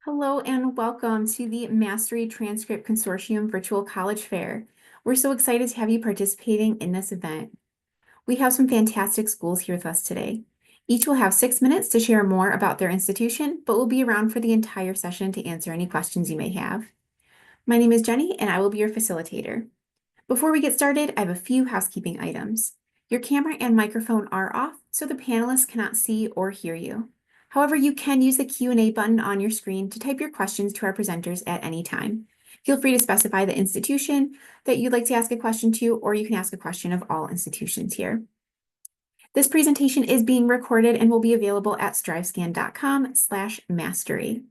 Hello and welcome to the Mastery Transcript Consortium Virtual College Fair. We're so excited to have you participating in this event. We have some fantastic schools here with us today. Each will have 6 minutes to share more about their institution, but will be around for the entire session to answer any questions you may have. My name is Jenny and I will be your facilitator. Before we get started, I have a few housekeeping items. Your camera and microphone are off, so the panelists cannot see or hear you. However, you can use the Q&A button on your screen to type your questions to our presenters at any time. Feel free to specify the institution that you'd like to ask a question to, or you can ask a question of all institutions here. This presentation is being recorded and will be available at strivescan.com/mastery.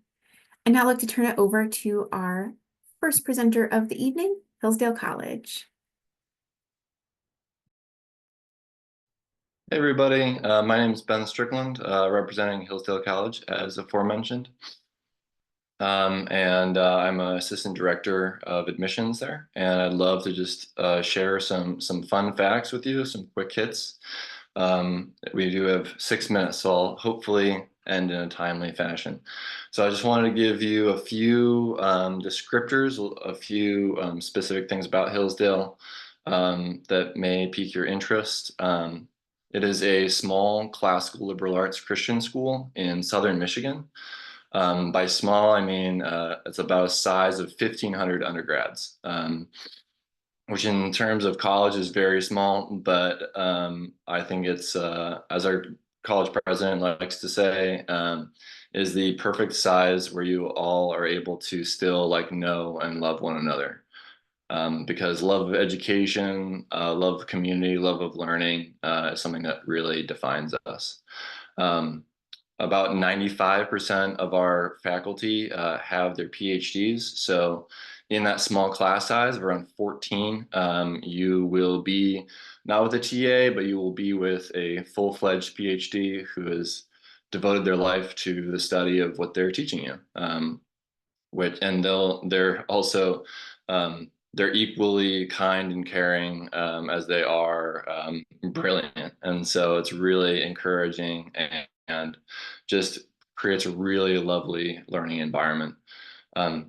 I'd now like to turn it over to our first presenter of the evening, Hillsdale College. Hey everybody, my name is Ben Strickland, representing Hillsdale College as aforementioned. I'm an assistant director of admissions there, and I'd love to just share some fun facts with you, some quick hits. We do have 6 minutes, so I'll hopefully end in a timely fashion. So I just wanted to give you a few descriptors, a few specific things about Hillsdale that may pique your interest. It is a small classical liberal arts Christian school in southern Michigan. By small, I mean it's about a size of 1,500 undergrads, which in terms of college is very small, but I think it's, as our college president likes to say, is the perfect size where you all are able to still know and love one another. Because love of education, love of community, love of learning is something that really defines us. About 95% of our faculty have their PhDs. So in that small class size of around 14, you will be not with a TA, but you will be with a full-fledged PhD who has devoted their life to the study of what they're teaching you. They're also they're equally kind and caring as they are brilliant. And so it's really encouraging and just creates a really lovely learning environment.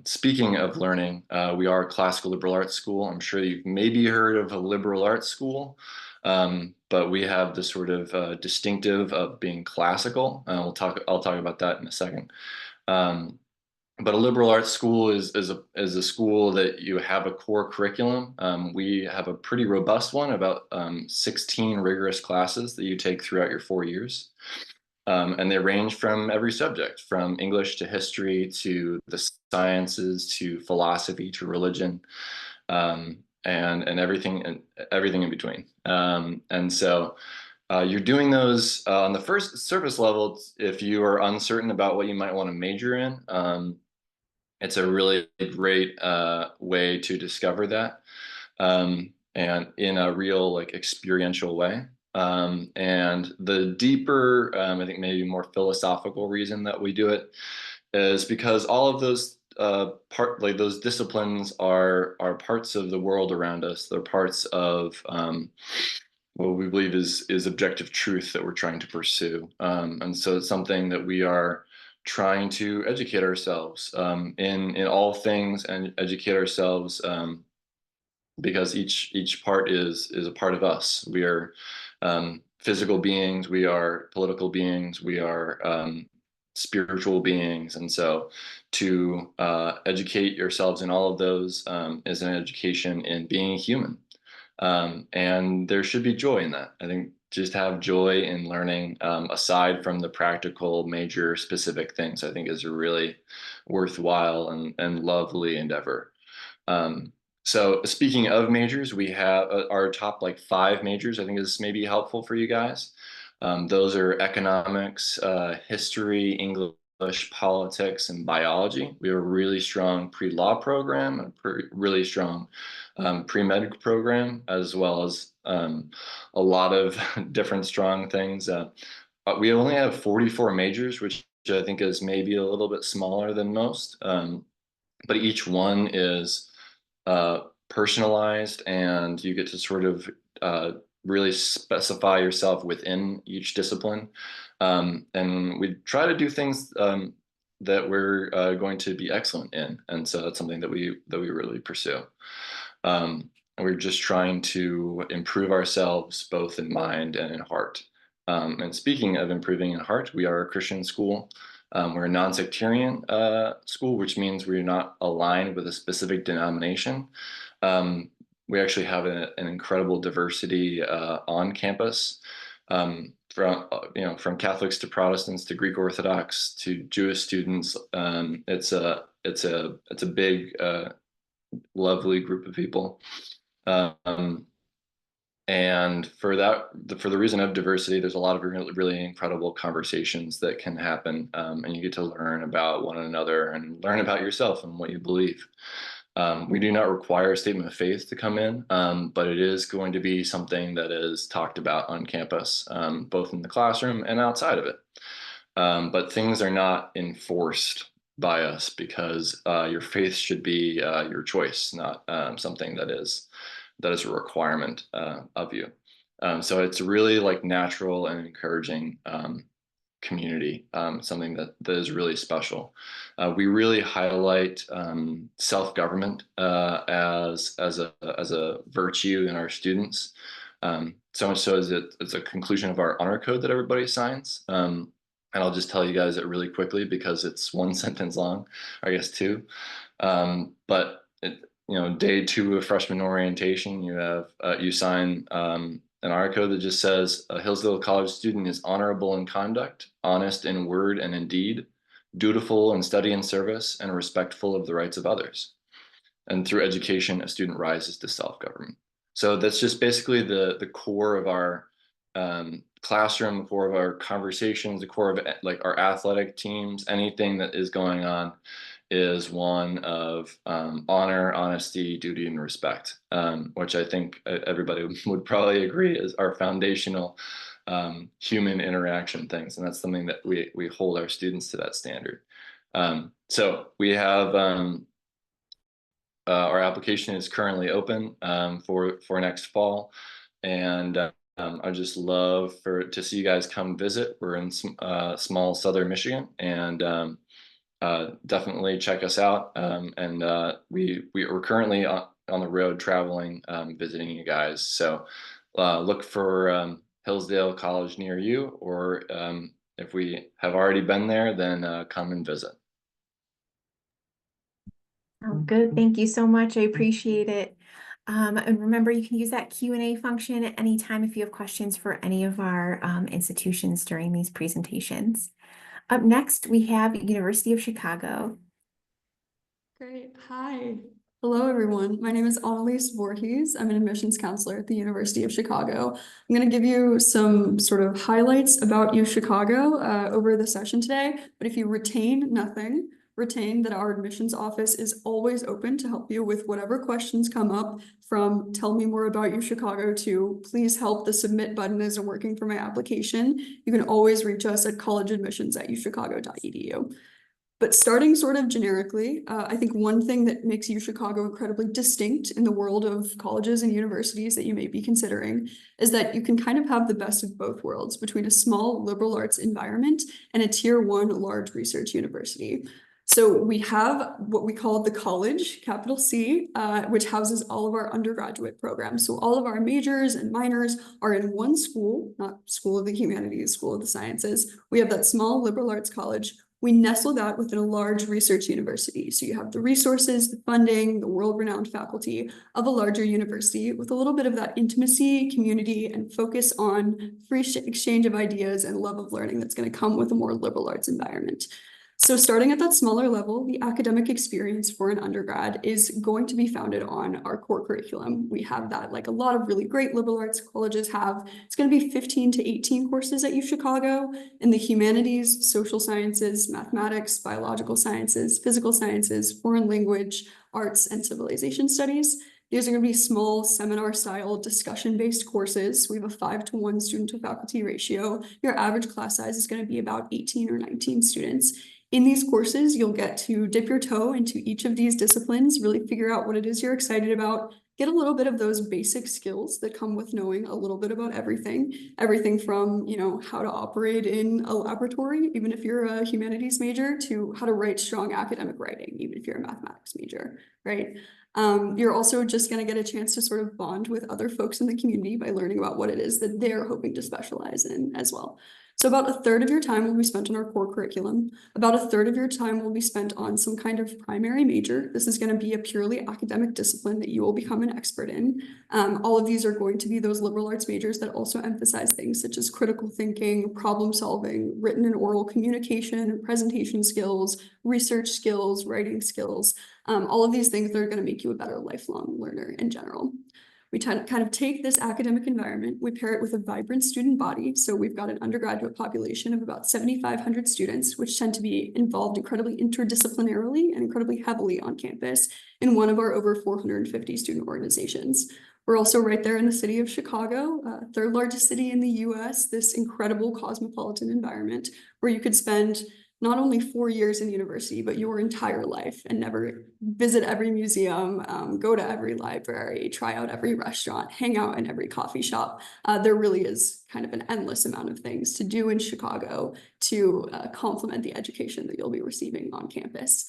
Speaking of learning, we are a classical liberal arts school. I'm sure you've maybe heard of a liberal arts school, but we have the sort of distinctive of being classical. I'll talk about that in a second. But a liberal arts school is a school that you have a core curriculum. We have a pretty robust one, about 16 rigorous classes that you take throughout your 4 years. And they range from every subject, from English to history to the sciences to philosophy to religion, and everything in between. And so you're doing those on the first surface level. If you are uncertain about what you might want to major in, it's a really great way to discover that, and in a real experiential way. And the deeper, I think maybe more philosophical reason that we do it is because all of those those disciplines are parts of the world around us. They're parts of what we believe is objective truth that we're trying to pursue. And so it's something that we are trying to educate ourselves in all things, and educate ourselves because each part is a part of us. We are physical beings, we are political beings, we are spiritual beings. And so to educate yourselves in all of those is an education in being human. And there should be joy in that. I think just have joy in learning, aside from the practical major specific things, I think is a really worthwhile and lovely endeavor. So speaking of majors, we have our top 5 majors. I think is maybe helpful for you guys. Those are economics, history, English, politics, and biology. We have a really strong pre-law program, and a really strong pre-med program, as well as a lot of different strong things. We only have 44 majors, which I think is maybe a little bit smaller than most, but each one is personalized, and you get to sort of really specify yourself within each discipline. And we try to do things that we're going to be excellent in, and so that's something that we really pursue. And we're just trying to improve ourselves both in mind and in heart. And speaking of improving in heart, we are a Christian school. We're a non-sectarian school, which means we're not aligned with a specific denomination. We actually have an incredible diversity on campus, from Catholics to Protestants to Greek Orthodox to Jewish students. It's a big, lovely group of people. And for the reason of diversity, there's a lot of really, really incredible conversations that can happen, and you get to learn about one another and learn about yourself and what you believe. We do not require a statement of faith to come in, but it is going to be something that is talked about on campus, both in the classroom and outside of it. But things are not enforced by us because your faith should be your choice, not something that is a requirement of you. So it's really like natural and encouraging community, something that is really special. We really highlight self-government as a virtue in our students. So much so as it's a conclusion of our honor code that everybody signs. And I'll just tell you guys it really quickly because it's one sentence long, or I guess two. But day 2 of freshman orientation, you sign an honor code that just says a Hillsdale College student is honorable in conduct, honest in word and in deed, dutiful in study and service, and respectful of the rights of others. And through education, a student rises to self-government. So that's just basically the core of our classroom, the core of our conversations, the core of like our athletic teams. Anything that is going on is one of honor, honesty, duty, and respect, which I think everybody would probably agree is our foundational human interaction things. And that's something that we hold our students to that standard. So we have our application is currently open for next fall. And I'd just love to see you guys come visit. We're in small southern Michigan, and definitely check us out. We're currently on the road traveling, visiting you guys. So look for Hillsdale College near you, or if we have already been there, then come and visit. Oh, good. Thank you so much. I appreciate it. And remember, you can use that Q&A function at any time if you have questions for any of our institutions during these presentations. Up next, we have University of Chicago. Great. Hi. Hello, everyone. My name is Annalise Voorhees. I'm an admissions counselor at the University of Chicago. I'm going to give you some sort of highlights about U Chicago over the session today. But if you retain nothing, retain that our admissions office is always open to help you with whatever questions come up, from tell me more about U Chicago to please help, the submit button isn't working for my application. You can always reach us at collegeadmissions@uchicago.edu. But starting sort of generically, I think one thing that makes U Chicago incredibly distinct in the world of colleges and universities that you may be considering is that you can kind of have the best of both worlds between a small liberal arts environment and a tier 1 large research university. So we have what we call the college, capital C, which houses all of our undergraduate programs. So all of our majors and minors are in one school, not School of the Humanities, School of the Sciences. We have that small liberal arts college. We nestle that within a large research university. So you have the resources, the funding, the world-renowned faculty of a larger university with a little bit of that intimacy, community, and focus on free exchange of ideas and love of learning that's going to come with a more liberal arts environment. So starting at that smaller level, the academic experience for an undergrad is going to be founded on our core curriculum. We have that, like a lot of really great liberal arts colleges have. It's going to be 15 to 18 courses at U Chicago in the humanities, social sciences, mathematics, biological sciences, physical sciences, foreign language, arts, and civilization studies. These are going to be small seminar-style discussion-based courses. We have a 5-to-1 student-to-faculty ratio. Your average class size is going to be about 18 or 19 students. In these courses, you'll get to dip your toe into each of these disciplines, really figure out what it is you're excited about, get a little bit of those basic skills that come with knowing a little bit about everything from, how to operate in a laboratory, even if you're a humanities major, to how to write strong academic writing, even if you're a mathematics major, right? You're also just going to get a chance to sort of bond with other folks in the community by learning about what it is that they're hoping to specialize in as well. So about a third of your time will be spent on our core curriculum. About a third of your time will be spent on some kind of primary major. This is going to be a purely academic discipline that you will become an expert in. All of these are going to be those liberal arts majors that also emphasize things such as critical thinking, problem solving, written and oral communication, presentation skills, research skills, writing skills. All of these things that are going to make you a better lifelong learner in general. We kind of take this academic environment, we pair it with a vibrant student body. So we've got an undergraduate population of about 7,500 students, which tend to be involved incredibly interdisciplinarily and incredibly heavily on campus in one of our over 450 student organizations. We're also right there in the city of Chicago, third largest city in the US, this incredible cosmopolitan environment where you could spend not only 4 years in university, but your entire life and never visit every museum, go to every library, try out every restaurant, hang out in every coffee shop. There really is kind of an endless amount of things to do in Chicago to complement the education that you'll be receiving on campus.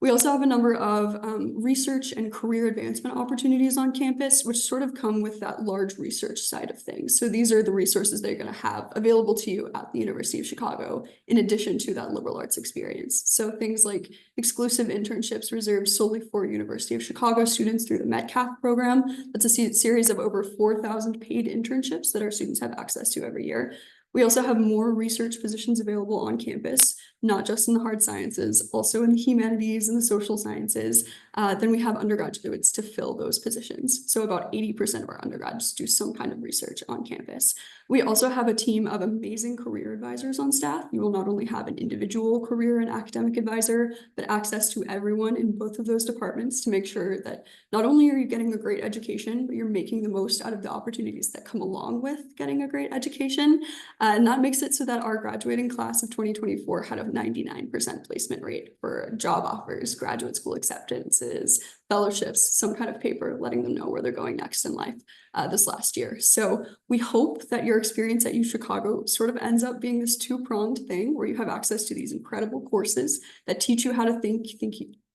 We also have a number of research and career advancement opportunities on campus, which sort of come with that large research side of things. So these are the resources that you're going to have available to you at the University of Chicago, in addition to that liberal arts experience. So things like exclusive internships reserved solely for University of Chicago students through the Metcalf program. That's a series of over 4,000 paid internships that our students have access to every year. We also have more research positions available on campus, not just in the hard sciences, also in the humanities and the social sciences. Then we have undergraduates to fill those positions. So about 80% of our undergrads do some kind of research on campus. We also have a team of amazing career advisors on staff. You will not only have an individual career and academic advisor, but access to everyone in both of those departments to make sure that not only are you getting a great education, but you're making the most out of the opportunities that come along with getting a great education. And that makes it so that our graduating class of 2024 had a 99% placement rate for job offers, graduate school acceptances, fellowships, some kind of paper letting them know where they're going next in life this last year. So we hope that your experience at UChicago sort of ends up being this two-pronged thing where you have access to these incredible courses that teach you how to think,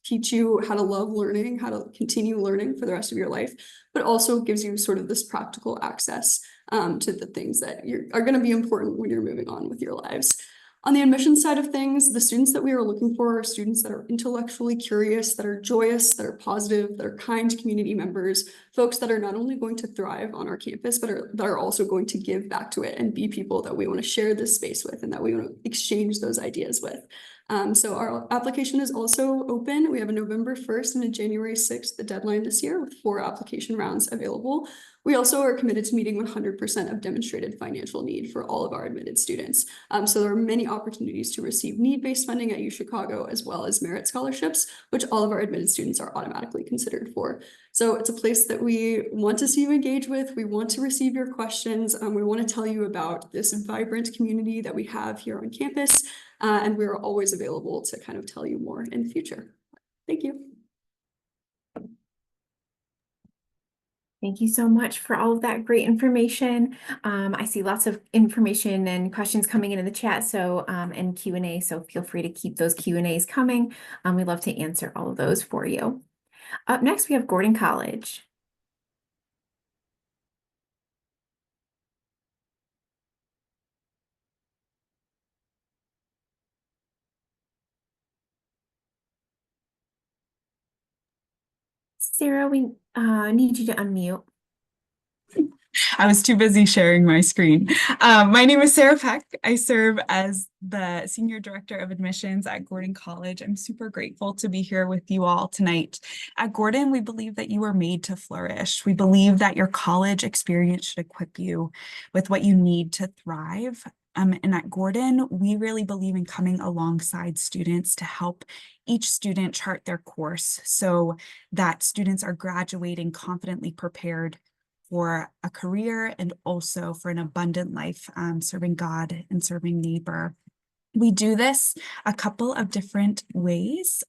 teach you how to love learning, how to continue learning for the rest of your life, but also gives you sort of this practical access to the things that are going to be important when you're moving on with your lives. On the admissions side of things, the students that we are looking for are students that are intellectually curious, that are joyous, that are positive, that are kind community members, folks that are not only going to thrive on our campus, but that are also going to give back to it and be people that we want to share this space with and that we want to exchange those ideas with. So our application is also open. We have a November 1st and a January 6th, the deadline this year, with 4 application rounds available. We also are committed to meeting 100% of demonstrated financial need for all of our admitted students. So there are many opportunities to receive need-based funding at UChicago, as well as merit scholarships, which all of our admitted students are automatically considered for. So it's a place that we want to see you engage with. We want to receive your questions. We want to tell you about this vibrant community that we have here on campus. And we're always available to kind of tell you more in the future. Thank you. Thank you so much for all of that great information. I see lots of information and questions coming in the chat, so and Q&A, so feel free to keep those Q&As coming. We'd love to answer all of those for you. Up next, we have Gordon College. Sarah, we need you to unmute. I was too busy sharing my screen. My name is Sarah Peck. I serve as the Senior Director of Admissions at Gordon College. I'm super grateful to be here with you all tonight. At Gordon, we believe that you are made to flourish. We believe that your college experience should equip you with what you need to thrive. And at Gordon, we really believe in coming alongside students to help each student chart their course so that students are graduating confidently prepared for a career and also for an abundant life, serving God and serving neighbor. We do this a couple of different ways.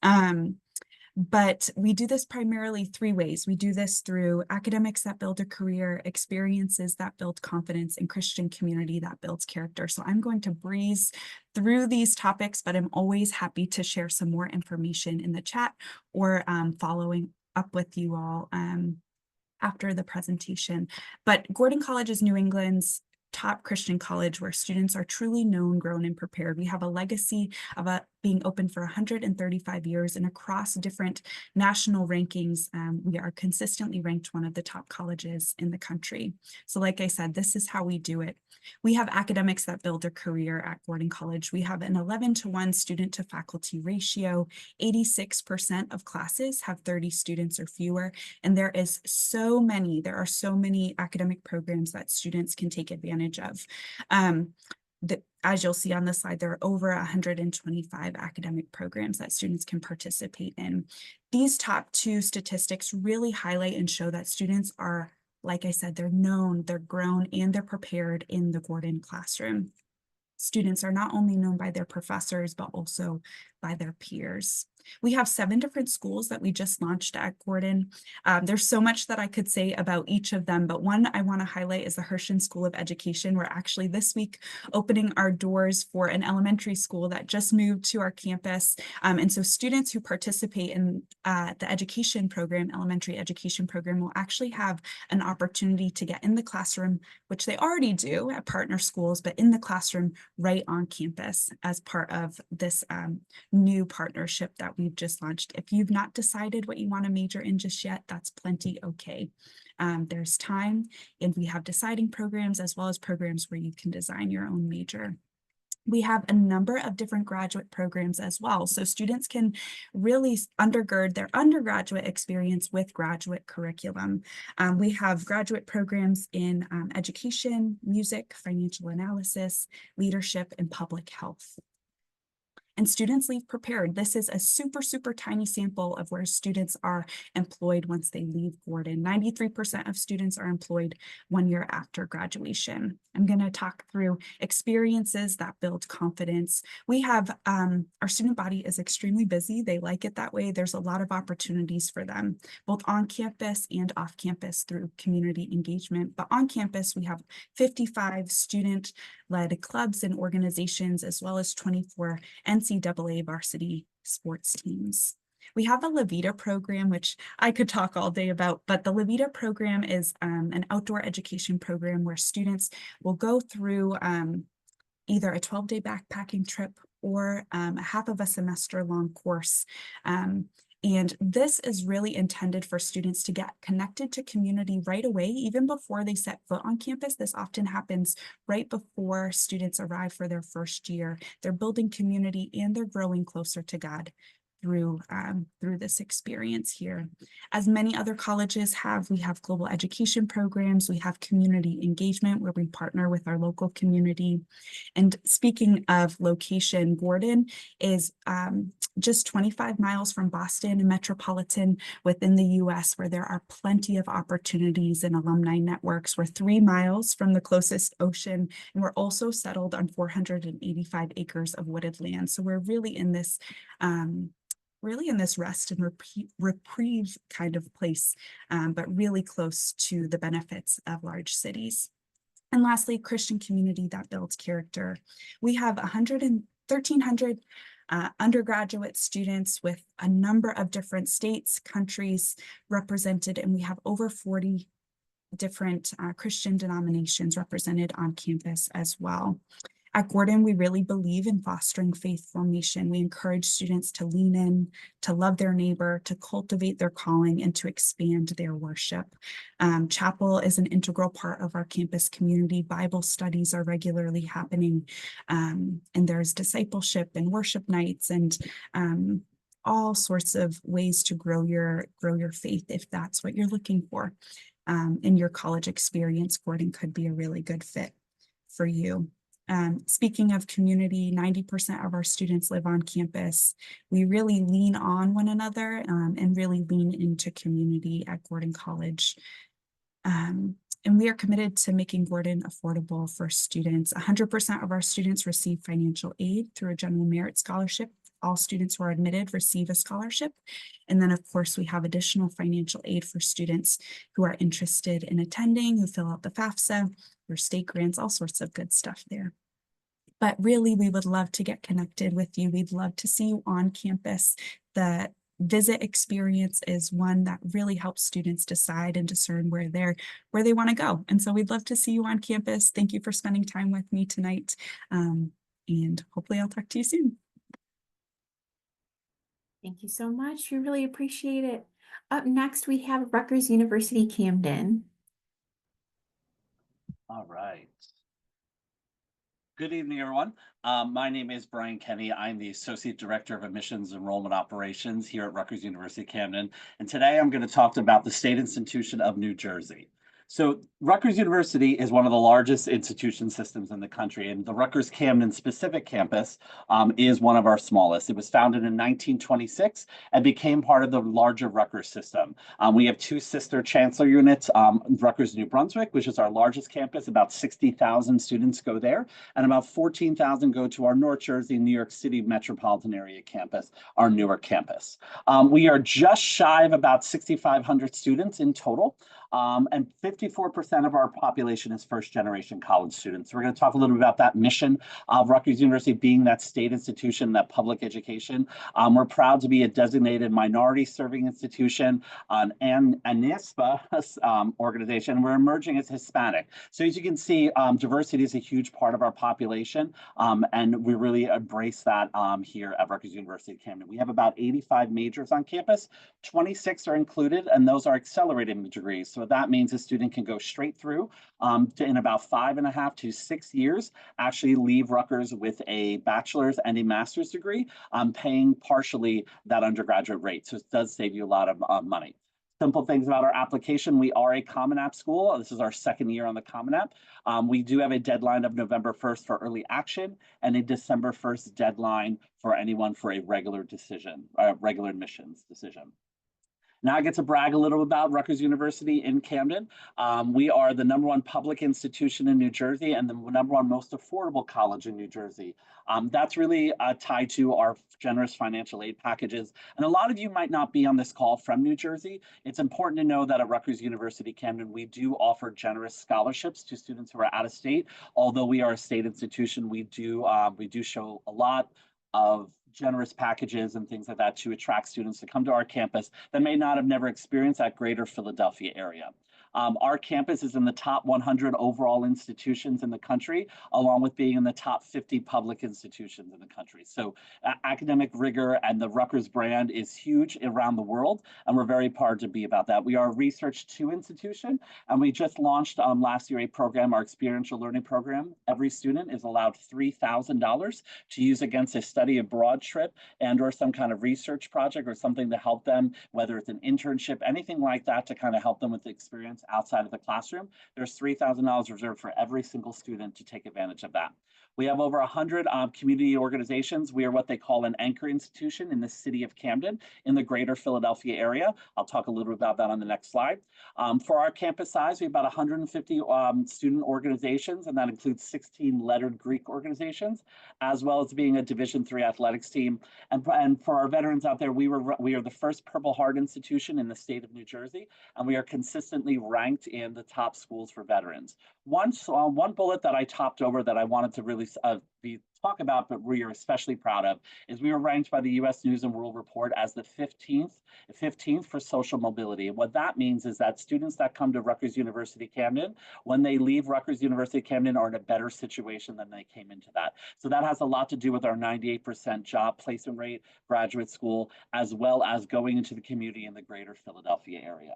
But we do this primarily three ways. We do this through academics that build a career, experiences that build confidence, and Christian community that builds character. So I'm going to breeze through these topics, but I'm always happy to share some more information in the chat or following up with you all after the presentation. But Gordon College is New England's top Christian college where students are truly known, grown, and prepared. We have a legacy of being open for 135 years, and across different national rankings, we are consistently ranked one of the top colleges in the country. So like I said, this is how we do it. We have academics that build a career at Gordon College. We have an 11-to-1 student to faculty ratio. 86% of classes have 30 students or fewer, and there are so many academic programs that students can take advantage of. As you'll see on the slide, there are over 125 academic programs that students can participate in. These top two statistics really highlight and show that students are, like I said, they're known, they're grown, and they're prepared in the Gordon classroom. Students are not only known by their professors, but also by their peers. We have 7 different schools that we just launched at Gordon. There's so much that I could say about each of them, but one I want to highlight is the Hershen School of Education. We're actually this week opening our doors for an elementary school that just moved to our campus. And so students who participate in the education program, elementary education program, will actually have an opportunity to get in the classroom, which they already do at partner schools, but in the classroom right on campus as part of this new partnership that we've just launched. If you've not decided what you want to major in just yet, that's plenty okay. There's time, and we have deciding programs as well as programs where you can design your own major. We have a number of different graduate programs as well. So students can really undergird their undergraduate experience with graduate curriculum. We have graduate programs in education, music, financial analysis, leadership, and public health. And students leave prepared. This is a super, super tiny sample of where students are employed once they leave Gordon. 93% of students are employed 1 year after graduation. I'm going to talk through experiences that build confidence. We have, our student body is extremely busy. They like it that way. There's a lot of opportunities for them, both on campus and off campus through community engagement. But on campus, we have 55 student-led clubs and organizations, as well as 24 NCAA varsity sports teams. We have a Levita program, which I could talk all day about, but the Levita program is an outdoor education program where students will go through either a 12-day backpacking trip or a half of a semester long course. And this is really intended for students to get connected to community right away, even before they set foot on campus. This often happens right before students arrive for their first year. They're building community and they're growing closer to God through this experience here. As many other colleges have, we have global education programs, we have community engagement where we partner with our local community. And speaking of location, Gordon is just 25 miles from Boston, a metropolitan within the US, where there are plenty of opportunities and alumni networks. We're 3 miles from the closest ocean, and we're also settled on 485 acres of wooded land. So we're really in this rest and reprieve kind of place, but really close to the benefits of large cities. And lastly, Christian community that builds character. We have 1,300 undergraduate students with a number of different states, countries represented, and we have over 40 different Christian denominations represented on campus as well. At Gordon, we really believe in fostering faith formation. We encourage students to lean in, to love their neighbor, to cultivate their calling, and to expand their worship. Chapel is an integral part of our campus community. Bible studies are regularly happening, and there's discipleship and worship nights and all sorts of ways to grow your faith if that's what you're looking for. In your college experience, Gordon could be a really good fit for you. Speaking of community, 90% of our students live on campus. We really lean on one another and really lean into community at Gordon College. And we are committed to making Gordon affordable for students. 100% of our students receive financial aid through a general merit scholarship all students who are admitted receive a scholarship. And then, of course, we have additional financial aid for students who are interested in attending, who fill out the FAFSA, or state grants, all sorts of good stuff there. But really, we would love to get connected with you. We'd love to see you on campus. The visit experience is one that really helps students decide and discern where they want to go. And so we'd love to see you on campus. Thank you for spending time with me tonight. And hopefully I'll talk to you soon. Thank you so much. We really appreciate it. Up next, we have Rutgers University-Camden. All right. Good evening, everyone. My name is Brian Kenny. I'm the Associate Director of Admissions Enrollment Operations here at Rutgers University-Camden. And today I'm going to talk about the State Institution of New Jersey. So Rutgers University is one of the largest institution systems in the country, and the Rutgers-Camden specific campus is one of our smallest. It was founded in 1926 and became part of the larger Rutgers system. We have two sister chancellor units, Rutgers New Brunswick, which is our largest campus. About 60,000 students go there, and about 14,000 go to our North Jersey, New York City metropolitan area campus, our Newark campus. We are just shy of about 6,500 students in total. And 54% of our population is first-generation college students. We're going to talk a little bit about that mission of Rutgers University being that state institution, that public education. We're proud to be a designated minority-serving institution, an ANISPA organization. We're emerging as Hispanic. So as you can see, diversity is a huge part of our population, and we really embrace that here at Rutgers University-Camden. We have about 85 majors on campus. 26 are included, and those are accelerated degrees. So what that means a student can go straight through in about 5.5 to 6 years, actually leave Rutgers with a bachelor's and a master's degree, paying partially that undergraduate rate. So it does save you a lot of money. Simple things about our application. We are a Common App school. This is our second year on the Common App. We do have a deadline of November 1st for early action and a December 1st deadline for anyone for a regular admissions decision. Now I get to brag a little about Rutgers University in Camden. We are the #1 public institution in New Jersey and the #1 most affordable college in New Jersey. That's really tied to our generous financial aid packages. And a lot of you might not be on this call from New Jersey. It's important to know that at Rutgers University-Camden, we do offer generous scholarships to students who are out of state. Although we are a state institution, we do show a lot of generous packages and things like that to attract students to come to our campus that may not have never experienced that greater Philadelphia area. Our campus is in the top 100 overall institutions in the country, along with being in the top 50 public institutions in the country. So academic rigor and the Rutgers brand is huge around the world, and we're very proud to be about that. We are a Research 2 institution, and we just launched last year a program, our experiential learning program. Every student is allowed $3,000 to use against a study abroad trip and or some kind of research project or something to help them, whether it's an internship, anything like that to kind of help them with the experience outside of the classroom. There's $3,000 reserved for every single student to take advantage of that. We have over 100 community organizations. We are what they call an anchor institution in the city of Camden in the greater Philadelphia area. I'll talk a little bit about that on the next slide. For our campus size, we have about 150 student organizations, and that includes 16 lettered Greek organizations, as well as being a Division III athletics team. And for our veterans out there, we are the first Purple Heart institution in the state of New Jersey, and we are consistently ranked in the top schools for veterans. One bullet that I topped over that I wanted to really talk about, but we are especially proud of, is we were ranked by the U.S. News and World Report as the 15th for social mobility. And what that means is that students that come to Rutgers University-Camden, when they leave Rutgers University-Camden, are in a better situation than they came into that. So that has a lot to do with our 98% job placement rate, graduate school, as well as going into the community in the greater Philadelphia area.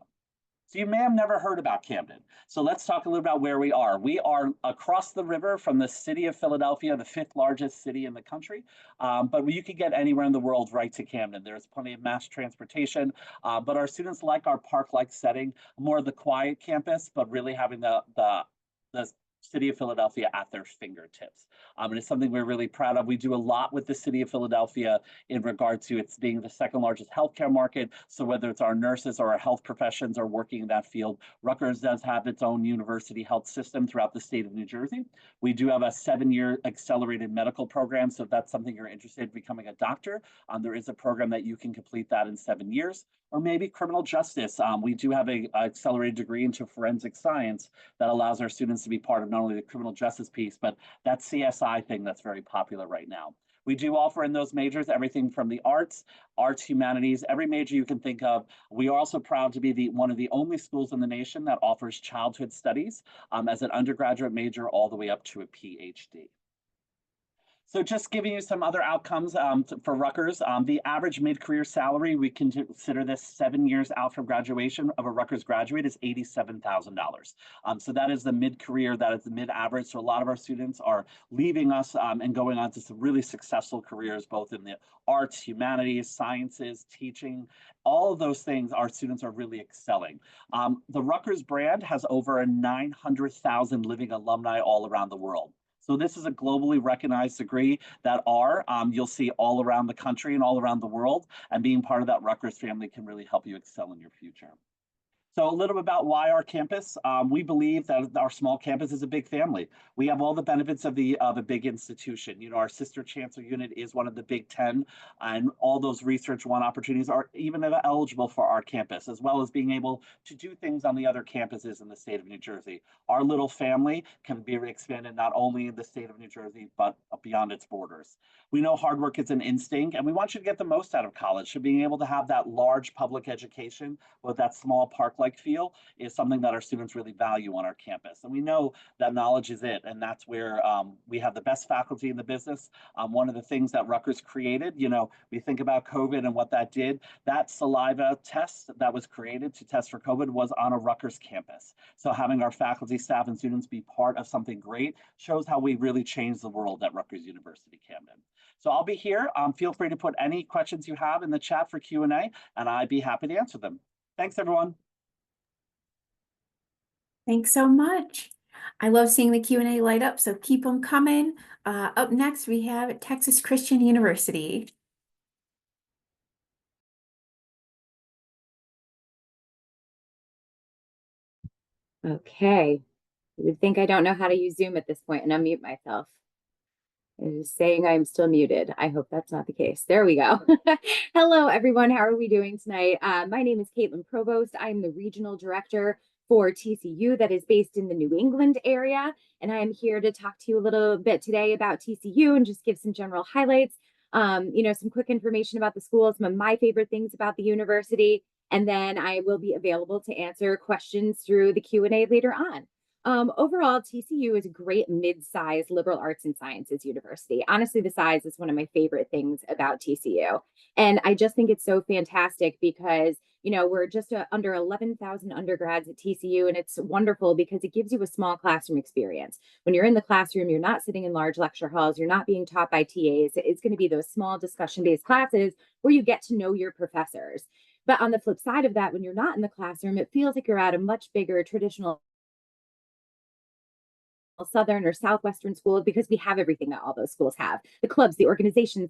So you may have never heard about Camden. So let's talk a little about where we are. We are across the river from the city of Philadelphia, the 5th largest city in the country. But you could get anywhere in the world right to Camden. There's plenty of mass transportation, but our students like our park-like setting, more of the quiet campus, but really having the City of Philadelphia at their fingertips. And it's something we're really proud of. We do a lot with the City of Philadelphia in regard to its being the second largest healthcare market. So whether it's our nurses or our health professions are working in that field, Rutgers does have its own university health system throughout the state of New Jersey. We do have a 7-year accelerated medical program. So if that's something you're interested in becoming a doctor, there is a program that you can complete that in 7 years. Or maybe criminal justice. We do have a accelerated degree into forensic science that allows our students to be part of not only the criminal justice piece, but that CSI thing that's very popular right now. We do offer in those majors everything from the arts, humanities, every major you can think of. We are also proud to be one of the only schools in the nation that offers childhood studies as an undergraduate major all the way up to a PhD. So just giving you some other outcomes for Rutgers, the average mid-career salary, we can consider this 7 years out from graduation of a Rutgers graduate, is $87,000. So that is the mid-career, that is the mid-average. So a lot of our students are leaving us and going on to some really successful careers, both in the arts, humanities, sciences, teaching, all of those things our students are really excelling. The Rutgers brand has over 900,000 living alumni all around the world. So this is a globally recognized degree that you'll see all around the country and all around the world, and being part of that Rutgers family can really help you excel in your future. So a little bit about why our campus. We believe that our small campus is a big family. We have all the benefits of a big institution. You know, our sister chancellor unit is one of the Big 10, and all those Research One opportunities are even eligible for our campus, as well as being able to do things on the other campuses in the state of New Jersey. Our little family can be expanded not only in the state of New Jersey, but beyond its borders. We know hard work is an instinct, and we want you to get the most out of college. So being able to have that large public education with that small park-like feel is something that our students really value on our campus. And we know that knowledge is it, and that's where we have the best faculty in the business. One of the things that Rutgers created, you know, we think about COVID and what that did, that saliva test that was created to test for COVID was on a Rutgers campus. So having our faculty, staff, and students be part of something great shows how we really changed the world at Rutgers University-Camden. So I'll be here. Feel free to put any questions you have in the chat for Q&A, and I'd be happy to answer them. Thanks, everyone. Thanks so much. I love seeing the Q&A light up, so keep them coming. Up next, we have Texas Christian University. Okay, you would think I don't know how to use Zoom at this point and unmute myself. It is saying I'm still muted. I hope that's not the case. There we go. Hello, everyone. How are we doing tonight? My name is Caitlin Provost. I'm the regional director for TCU that is based in the New England area. And I am here to talk to you a little bit today about TCU and just give some general highlights, you know, some quick information about the school, some of my favorite things about the university. And then I will be available to answer questions through the Q&A later on. Overall, TCU is a great mid-sized liberal arts and sciences university. Honestly, the size is one of my favorite things about TCU. And I just think it's so fantastic because, you know, we're just under 11,000 undergrads at TCU, and it's wonderful because it gives you a small classroom experience. When you're in the classroom, you're not sitting in large lecture halls, you're not being taught by TAs. It's going to be those small discussion-based classes where you get to know your professors. But on the flip side of that, when you're not in the classroom, it feels like you're at a much bigger traditional Southern or Southwestern schools because we have everything that all those schools have. The clubs, the organizations,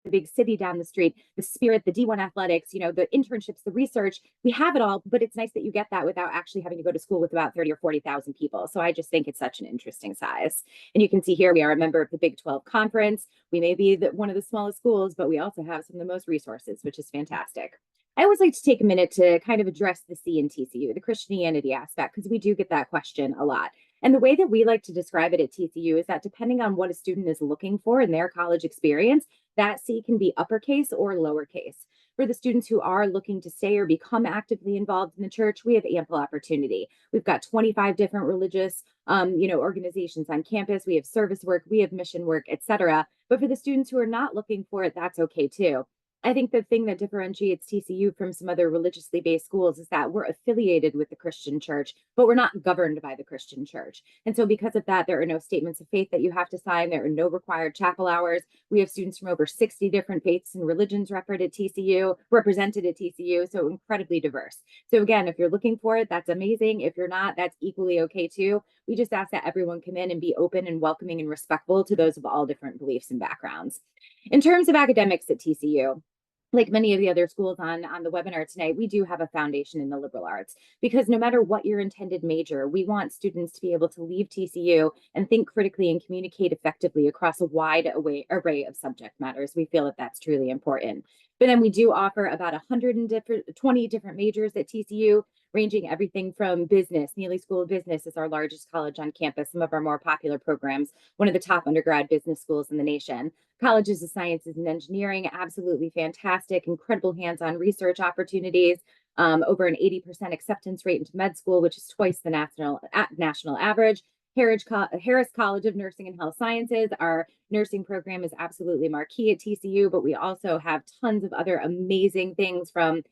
the big city down the street, the spirit, the D1 athletics, you know, the internships, the research, we have it all, but it's nice that you get that without actually having to go to school with about 30 or 40,000 people. So I just think it's such an interesting size. And you can see here, we are a member of the Big 12 Conference. We may be one of the smallest schools, but we also have some of the most resources, which is fantastic. I always like to take a minute to kind of address the C in TCU, the Christianity aspect, because we do get that question a lot. And the way that we like to describe it at TCU is that depending on what a student is looking for in their college experience, that C can be uppercase or lowercase. For the students who are looking to stay or become actively involved in the church, we have ample opportunity. We've got 25 different religious organizations on campus. We have service work, we have mission work, etc. But for the students who are not looking for it, that's okay too. I think the thing that differentiates TCU from some other religiously based schools is that we're affiliated with the Christian church, but we're not governed by the Christian church. And so because of that, there are no statements of faith that you have to sign. There are no required chapel hours. We have students from over 60 different faiths and religions represented at TCU, so incredibly diverse. So again, if you're looking for it, that's amazing. If you're not, that's equally okay too. We just ask that everyone come in and be open and welcoming and respectful to those of all different beliefs and backgrounds. In terms of academics at TCU, like many of the other schools on the webinar tonight, we do have a foundation in the liberal arts, because no matter what your intended major, we want students to be able to leave TCU and think critically and communicate effectively across a wide array of subject matters. We feel that that's truly important. But then we do offer about 120 different majors at TCU, ranging everything from business. Neely School of Business is our largest college on campus, some of our more popular programs, one of the top undergrad business schools in the nation. Colleges of Sciences and Engineering, absolutely fantastic, incredible hands-on research opportunities, over an 80% acceptance rate into med school, which is twice the national average. Harris College of Nursing and Health Sciences, our nursing program is absolutely marquee at TCU, but we also have tons of other amazing things from,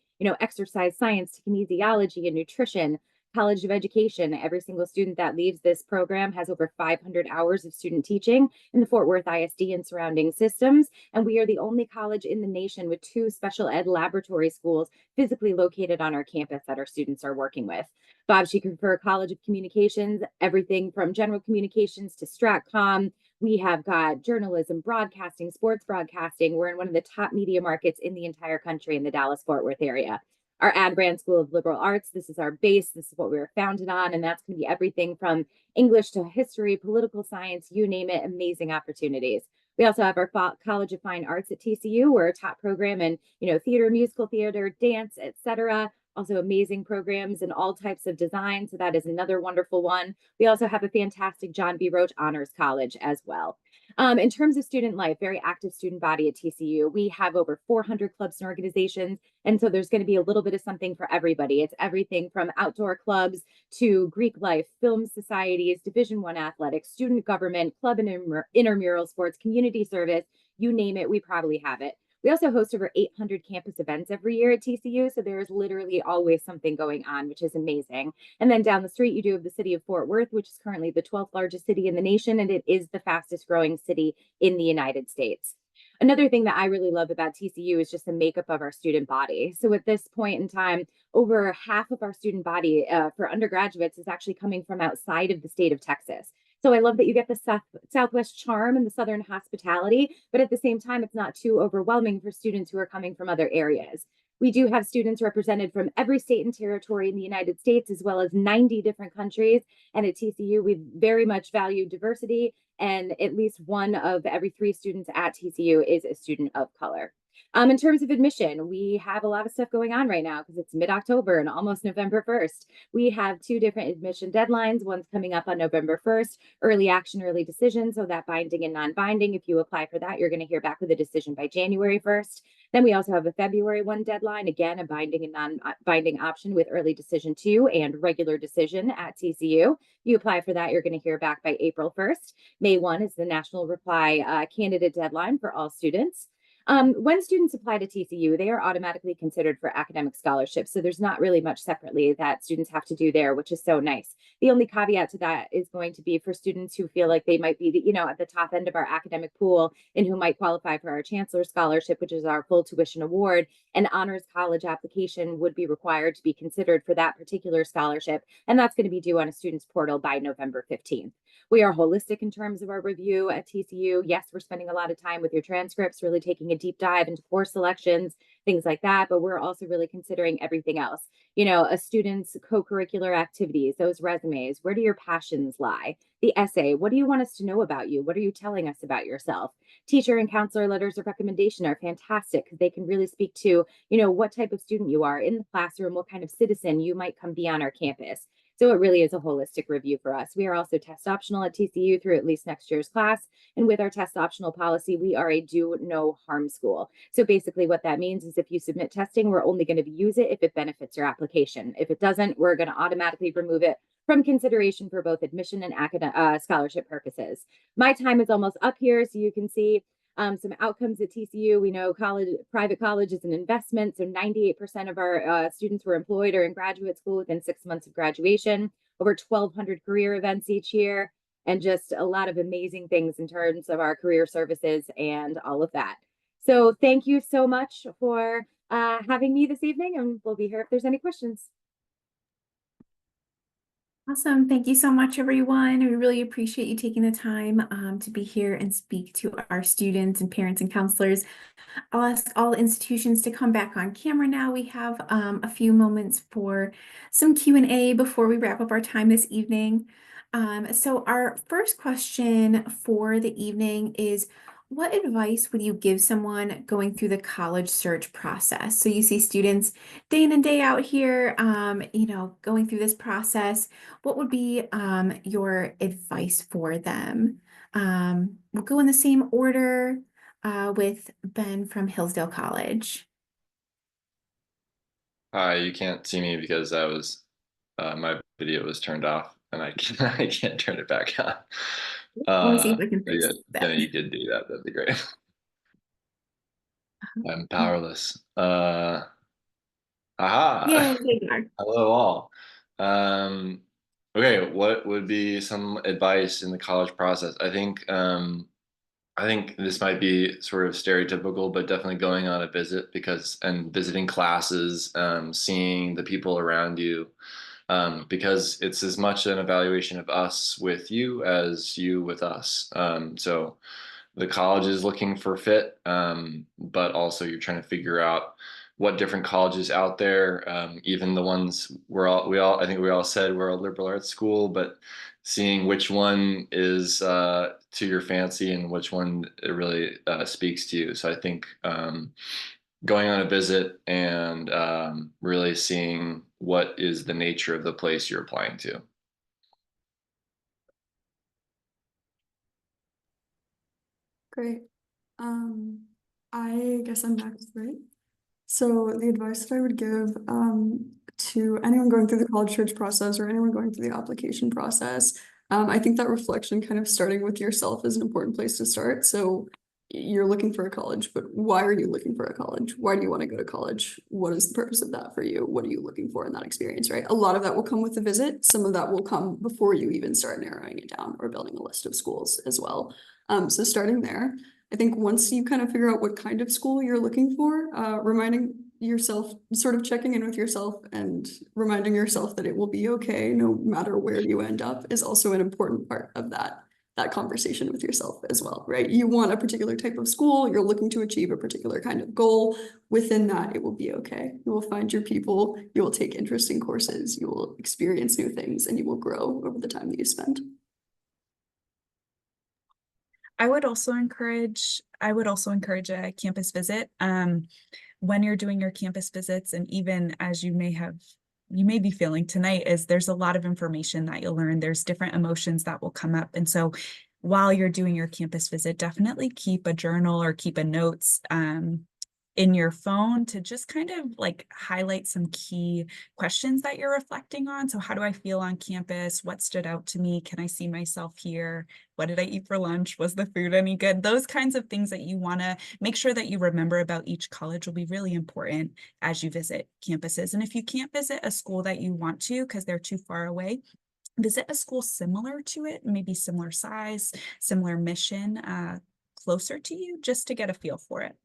exercise science to kinesiology and nutrition. College of Education, every single student that leaves this program has over 500 hours of student teaching in the Fort Worth ISD and surrounding systems. And we are the only college in the nation with 2 special ed laboratory schools physically located on our campus that our students are working with. Bob Schieffer College of Communications, everything from general communications to StratCom. We have got journalism, broadcasting, sports broadcasting. We're in one of the top media markets in the entire country in the Dallas-Fort Worth area. Our Ad Brand School of Liberal Arts, this is our base, this is what we were founded on, and that's going to be everything from English to history, political science, you name it, amazing opportunities. We also have our College of Fine Arts at TCU. We're a top program in, theater, musical theater, dance, etc. Also amazing programs in all types of design, so that is another wonderful one. We also have a fantastic John B. Roach Honors College as well. In terms of student life, very active student body at TCU. We have over 400 clubs and organizations. And so there's going to be a little bit of something for everybody. It's everything from outdoor clubs to Greek life, film societies, Division I athletics, student government, club and intramural sports, community service, you name it, we probably have it. We also host over 800 campus events every year at TCU, so there is literally always something going on, which is amazing. And then down the street, you do have the city of Fort Worth, which is currently the 12th largest city in the nation, and it is the fastest growing city in the United States. Another thing that I really love about TCU is just the makeup of our student body. So at this point in time, over half of our student body for undergraduates is actually coming from outside of the state of Texas. So I love that you get the Southwest charm and the Southern hospitality, but at the same time, it's not too overwhelming for students who are coming from other areas. We do have students represented from every state and territory in the United States, as well as 90 different countries. And at TCU, we very much value diversity, and at least one of every 3 students at TCU is a student of color. In terms of admission, we have a lot of stuff going on right now because it's mid-October and almost November 1st. We have 2 different admission deadlines. One's coming up on November 1st, early action, early decision. So that binding and non-binding, if you apply for that, you're going to hear back with a decision by January 1st. Then we also have a February 1 deadline, again, a binding and non-binding option with early decision 2 and regular decision at TCU. If you apply for that, you're going to hear back by April 1st. May 1 is the national reply candidate deadline for all students. When students apply to TCU, they are automatically considered for academic scholarships. So there's not really much separately that students have to do there, which is so nice. The only caveat to that is going to be for students who feel like they might be, at the top end of our academic pool and who might qualify for our Chancellor Scholarship, which is our full tuition award. An honors college application would be required to be considered for that particular scholarship. And that's going to be due on a student's portal by November 15th. We are holistic in terms of our review at TCU. Yes, we're spending a lot of time with your transcripts, really taking a deep dive into course selections, things like that, but we're also really considering everything else. A student's co-curricular activities, those resumes, where do your passions lie? The essay, what do you want us to know about you? What are you telling us about yourself? Teacher and counselor letters of recommendation are fantastic because they can really speak to, what type of student you are in the classroom, what kind of citizen you might come be on our campus. So it really is a holistic review for us. We are also test optional at TCU through at least next year's class. And with our test optional policy, we are a do no harm school. So basically what that means is if you submit testing, we're only going to use it if it benefits your application. If it doesn't, we're going to automatically remove it from consideration for both admission and scholarship purposes. My time is almost up here, so you can see some outcomes at TCU. We know private college is an investment. So 98% of our students were employed or in graduate school within 6 months of graduation, over 1,200 career events each year, and just a lot of amazing things in terms of our career services and all of that. So thank you so much for having me this evening, and we'll be here if there's any questions. Awesome. Thank you so much, everyone. We really appreciate you taking the time to be here and speak to our students and parents and counselors. I'll ask all institutions to come back on camera now. We have a few moments for some Q&A before we wrap up our time this evening. So our first question for the evening is, what advice would you give someone going through the college search process? So you see students day in and day out here, going through this process. What would be your advice for them? We'll go in the same order with Ben from Hillsdale College. Hi, you can't see me because my video was turned off and I can't turn it back on. Let me see if I can But fix yeah, that. you could do that. That'd be great. I'm powerless. Aha! Yay, there you are. Hello all. Okay, what would be some advice in the college process? I think this might be sort of stereotypical, but definitely going on a visit and visiting classes, seeing the people around you, because it's as much an evaluation of us with you as you with us. So the college is looking for fit, but also you're trying to figure out what different colleges out there, even the ones I think we all said we're a liberal arts school, but seeing which one is to your fancy and which one it really speaks to you. So I think going on a visit and really seeing what is the nature of the place you're applying to. Great. I guess I'm next, right? So the advice that I would give to anyone going through the college search process or anyone going through the application process, I think that reflection, kind of starting with yourself, is an important place to start. So you're looking for a college, but why are you looking for a college? Why do you want to go to college? What is the purpose of that for you? What are you looking for in that experience, right? A lot of that will come with the visit. Some of that will come before you even start narrowing it down or building a list of schools as well. So starting there. I think once you kind of figure out what kind of school you're looking for, reminding yourself, sort of checking in with yourself and reminding yourself that it will be okay no matter where you end up is also an important part of that conversation with yourself as well, right? You want a particular type of school, you're looking to achieve a particular kind of goal. Within that, it will be okay. You will find your people, you will take interesting courses, you will experience new things, and you will grow over the time that you spend. I would also encourage a campus visit. When you're doing your campus visits, and even as you may be feeling tonight, is there's a lot of information that you'll learn. There's different emotions that will come up. And so while you're doing your campus visit, definitely keep a journal or keep a notes in your phone to just kind of like highlight some key questions that you're reflecting on. So how do I feel on campus? What stood out to me? Can I see myself here? What did I eat for lunch? Was the food any good? Those kinds of things that you want to make sure that you remember about each college will be really important as you visit campuses. And if you can't visit a school that you want to because they're too far away, visit a school similar to it, maybe similar size, similar mission, closer to you, just to get a feel for it.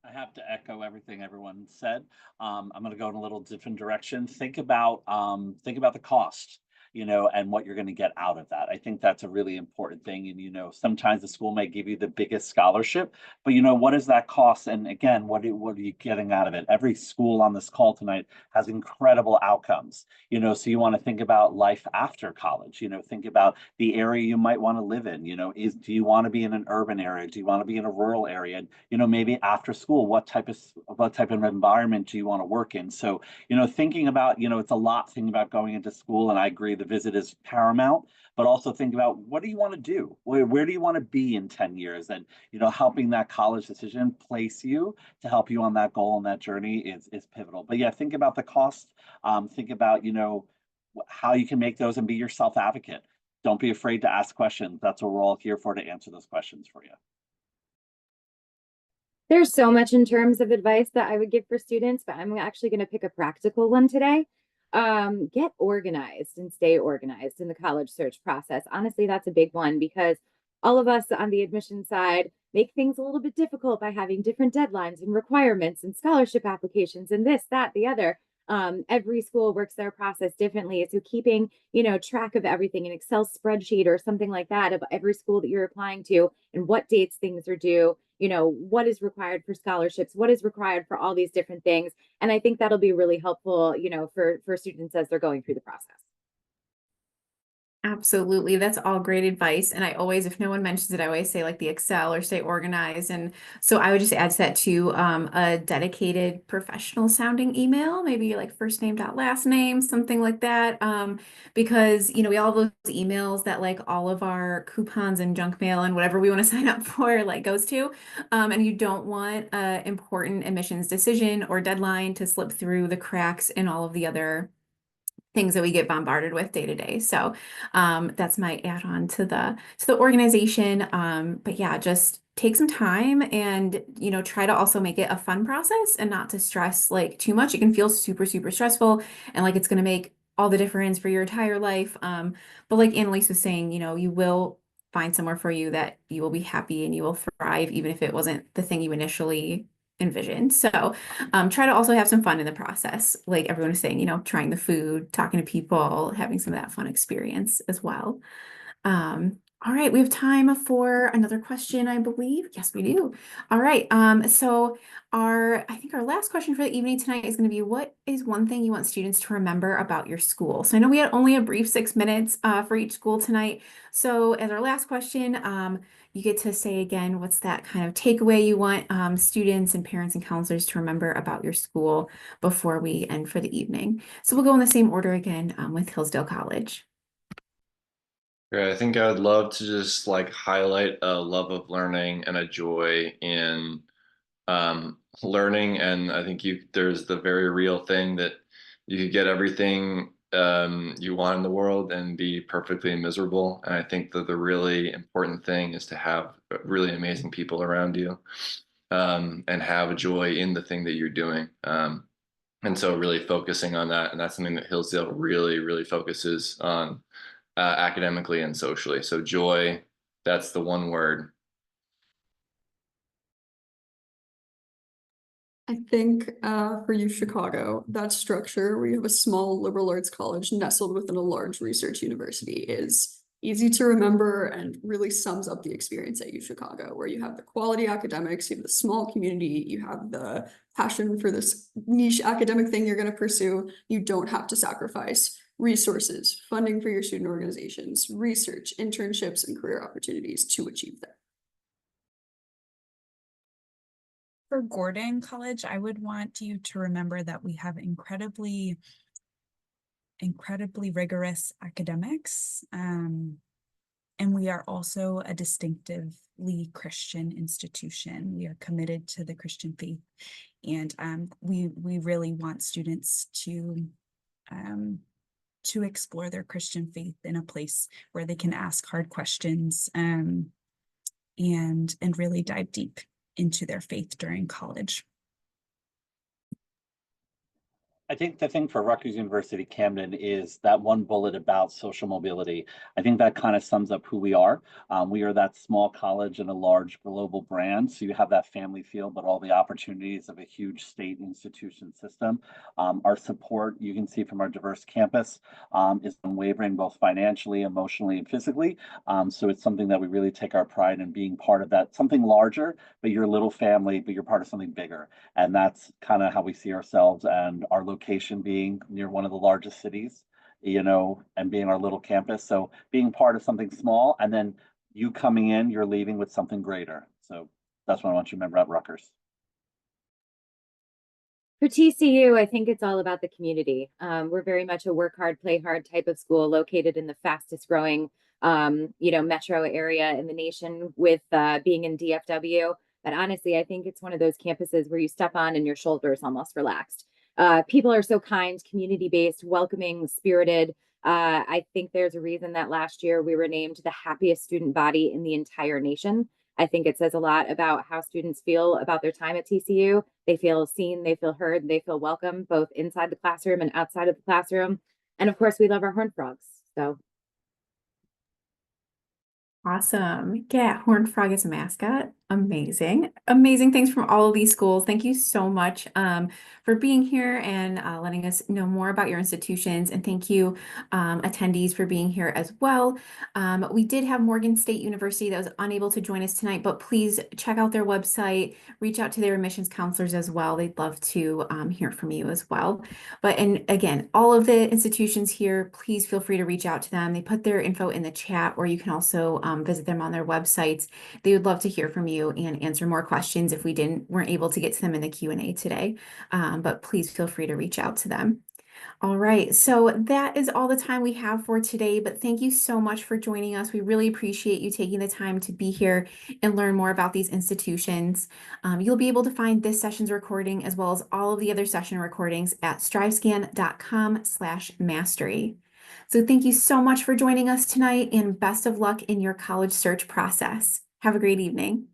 I have to echo everything everyone said. I'm going to go in a little different direction. Think about the cost, and what you're going to get out of that. I think that's a really important thing. And, sometimes the school may give you the biggest scholarship, but what does that cost? And again, what are you getting out of it? Every school on this call tonight has incredible outcomes, so you want to think about life after college, think about the area you might want to live in, do you want to be in an urban area? Do you want to be in a rural area? And, maybe after school, what type of environment do you want to work in? So, thinking about, it's a lot thinking about going into school, and I agree the visit is paramount, but also think about what do you want to do? Where do you want to be in 10 years? And, helping that college decision place you to help you on that goal and that journey is pivotal. But yeah, think about the cost. Think about, how you can make those and be your self advocate. don't be afraid to ask questions. That's what we're all here for, to answer those questions for you. There's so much in terms of advice that I would give for students, but I'm actually going to pick a practical one today. Get organized and stay organized in the college search process. Honestly, that's a big one because all of us on the admission side make things a little bit difficult by having different deadlines and requirements and scholarship applications and this, that, the other. Every school works their process differently. So keeping, track of everything, an Excel spreadsheet or something like that of every school that you're applying to and what dates things are due, what is required for scholarships, what is required for all these different things. And I think that'll be really helpful, for students as they're going through the process. Absolutely. That's all great advice. And I always, if no one mentions it, I always say like the Excel or stay organized. And so I would just add to that too, a dedicated professional sounding email, maybe like first name dot last name, something like that. Because, we all have those emails that like all of our coupons and junk mail and whatever we want to sign up for like goes to. And you don't want an important admissions decision or deadline to slip through the cracks in all of the other things that we get bombarded with day to day. So that's my add-on to the organization. But yeah, just take some time and try to also make it a fun process and not to stress like too much. It can feel super, super stressful and like it's gonna make all the difference for your entire life. But like Annalise was saying, you will find somewhere for you that you will be happy and you will thrive, even if it wasn't the thing you initially envisioned. So try to also have some fun in the process. Like everyone is saying, trying the food, talking to people, having some of that fun experience as well. All right, we have time for another question, I believe. Yes, we do. All right. So I think our last question for the evening tonight is going to be, what is one thing you want students to remember about your school? So I know we had only a brief 6 minutes for each school tonight. So as our last question, you get to say again, what's that kind of takeaway you want students and parents and counselors to remember about your school before we end for the evening? So we'll go in the same order again with Hillsdale College. Yeah, I think I would love to just like highlight a love of learning and a joy in learning. And I think there's the very real thing that you could get everything you want in the world and be perfectly miserable. And I think that the really important thing is to have really amazing people around you and have a joy in the thing that you're doing. And so really focusing on that. And that's something that Hillsdale really, really focuses on academically and socially. So joy, that's the one word. I think for U Chicago, that structure where you have a small liberal arts college nestled within a large research university is easy to remember and really sums up the experience at U Chicago, where you have the quality academics, you have the small community, you have the passion for this niche academic thing you're going to pursue. You don't have to sacrifice resources, funding for your student organizations, research, internships, and career opportunities to achieve that. For Gordon College, I would want you to remember that we have incredibly rigorous academics, and we are also a distinctively Christian institution. We are committed to the Christian faith, and we really want students to explore their Christian faith in a place where they can ask hard questions and really dive deep into their faith during college. I think the thing for Rutgers University-Camden is that one bullet about social mobility. I think that kind of sums up who we are. We are that small college and a large global brand. So you have that family feel, but all the opportunities of a huge state institution system. Our support, you can see from our diverse campus, is unwavering, both financially, emotionally, and physically. So it's something that we really take our pride in being part of, that something larger, but you're a little family, but you're part of something bigger. And that's kind of how we see ourselves, and our location being near one of the largest cities, and being our little campus. So being part of something small, and then you coming in, you're leaving with something greater. So that's what I want you to remember at Rutgers. For TCU, I think it's all about the community. We're very much a work hard, play hard type of school, located in the fastest growing, metro area in the nation, with being in DFW. But honestly, I think it's one of those campuses where you step on and your shoulders almost relaxed. People are so kind, community-based, welcoming, spirited. I think there's a reason that last year we were named the happiest student body in the entire nation. I think it says a lot about how students feel about their time at TCU. They feel seen, they feel heard, they feel welcome, both inside the classroom and outside of the classroom. And of course, we love our horned frogs. So Awesome. Yeah, Horned Frog is a mascot. Amazing. Amazing things from all of these schools. Thank you so much for being here and letting us know more about your institutions. And thank you, attendees, for being here as well. We did have Morgan State University that was unable to join us tonight, but please check out their website, reach out to their admissions counselors as well. They'd love to hear from you as well. And again, all of the institutions here, please feel free to reach out to them. They put their info in the chat, or you can also visit them on their websites. They would love to hear from you and answer more questions if we weren't able to get to them in the Q&A today. But please feel free to reach out to them. All right, so that is all the time we have for today, but thank you so much for joining us. We really appreciate you taking the time to be here and learn more about these institutions. You'll be able to find this session's recording as well as all of the other session recordings at strivescan.com/mastery. So thank you so much for joining us tonight and best of luck in your college search process. Have a great evening.